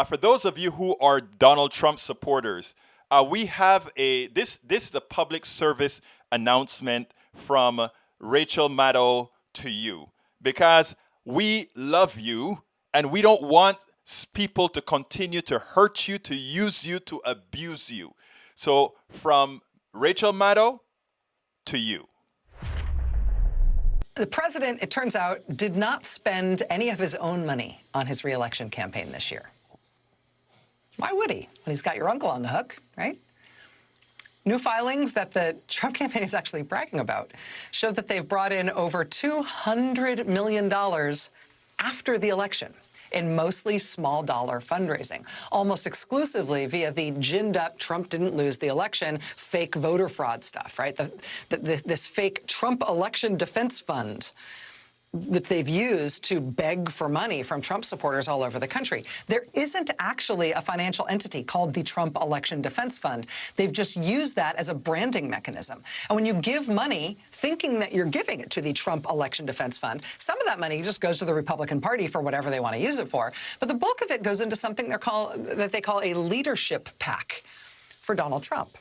For those of you who are Donald Trump supporters, we have this is a public service announcement from Rachel Maddow to you, because we love you and we don't want people to continue to hurt you, to use you, to abuse you. So from Rachel Maddow to you. The president, it turns out, did not spend any of his own money on his re-election campaign this year. Why would he, when he's got your uncle on the hook, right? New filings that the Trump campaign is actually bragging about show that they've brought in over $200 million after the election in mostly small-dollar fundraising, almost exclusively via the ginned-up Trump didn't lose the election fake voter fraud stuff, right? This fake Trump election defense fund that they've used to beg for money from Trump supporters all over the country. There isn't actually a financial entity called the Trump Election Defense Fund. They've just used that as a branding mechanism. And when you give money thinking that you're giving it to the Trump Election Defense Fund, some of that money just goes to the Republican Party for whatever they want to use it for. But the bulk of it goes into something that they call a leadership PAC for Donald Trump.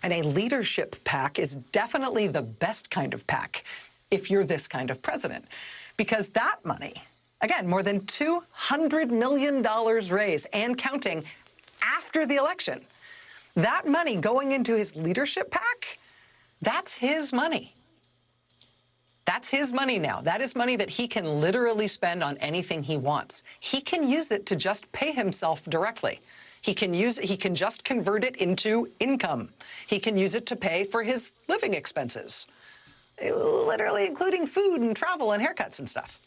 And a leadership PAC is definitely the best kind of PAC if you're this kind of president, because that money, again, more than $200 million raised and counting after the election, that money going into his leadership PAC, that's his money. That's his money now. That is money that he can literally spend on anything he wants. He can use it to just pay himself directly. He can just convert it into income. He can use it to pay for his living expenses, literally including food and travel and haircuts and stuff.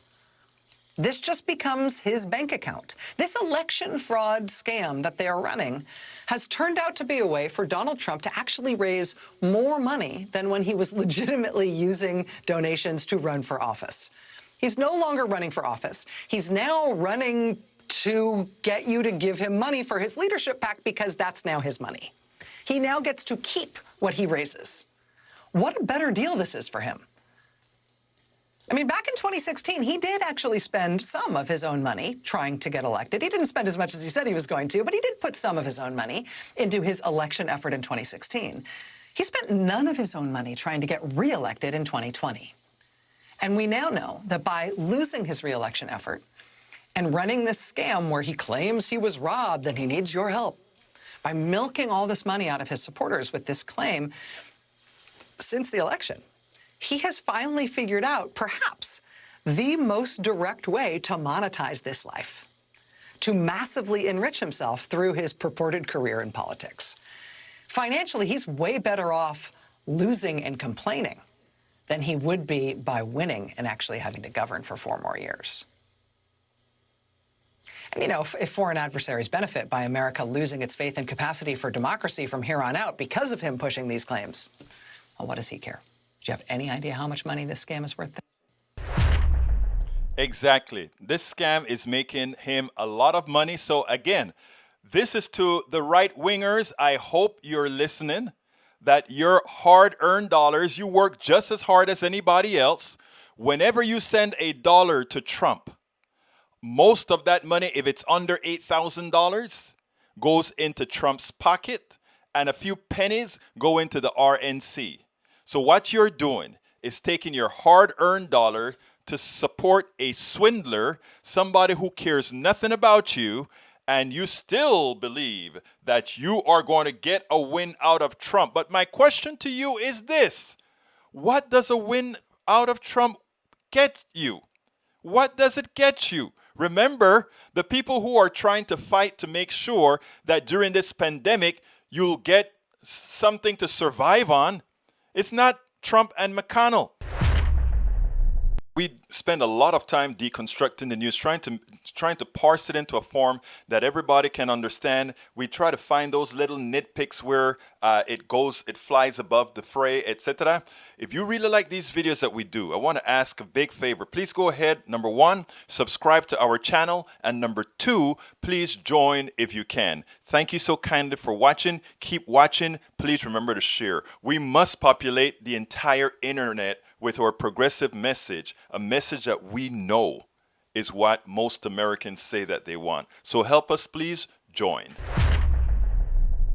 This just becomes his bank account. This election fraud scam that they are running has turned out to be a way for Donald Trump to actually raise more money than when he was legitimately using donations to run for office. He's no longer running for office. He's now running to get you to give him money for his leadership PAC because that's now his money. He now gets to keep what he raises. What a better deal this is for him. I mean, back in 2016, he did actually spend some of his own money trying to get elected. He didn't spend as much as he said he was going to, but he did put some of his own money into his election effort in 2016. He spent none of his own money trying to get reelected in 2020. And we now know that by losing his reelection effort and running this scam where he claims he was robbed and he needs your help, by milking all this money out of his supporters with this claim, since the election, he has finally figured out perhaps the most direct way to monetize this life, to massively enrich himself through his purported career in politics. Financially, he's way better off losing and complaining than he would be by winning and actually having to govern for 4 more years. And, you know, if foreign adversaries benefit by America losing its faith and capacity for democracy from here on out because of him pushing these claims, well, what does he care? Do you have any idea how much money this scam is worth? Exactly. This scam is making him a lot of money. So again, this is to the right-wingers. I hope you're listening, that your hard-earned dollars, you work just as hard as anybody else. Whenever you send $1 to Trump, most of that money, if it's under $8,000, goes into Trump's pocket, and a few pennies go into the RNC. So what you're doing is taking your hard-earned dollar to support a swindler, somebody who cares nothing about you, and you still believe that you are going to get a win out of Trump. But my question to you is this: what does a win out of Trump get you? What does it get you? Remember, the people who are trying to fight to make sure that during this pandemic you'll get something to survive on, it's not Trump and McConnell. We spend a lot of time deconstructing the news, trying to parse it into a form that everybody can understand. We try to find those little nitpicks where it flies above the fray, etc. If you really like these videos that we do, I want to ask a big favor. Please go ahead. Number 1, subscribe to our channel. And number 2, please join if you can. Thank you so kindly for watching. Keep watching. Please remember to share. We must populate the entire internet with our progressive message, a message that we know is what most Americans say that they want. So help us, please join.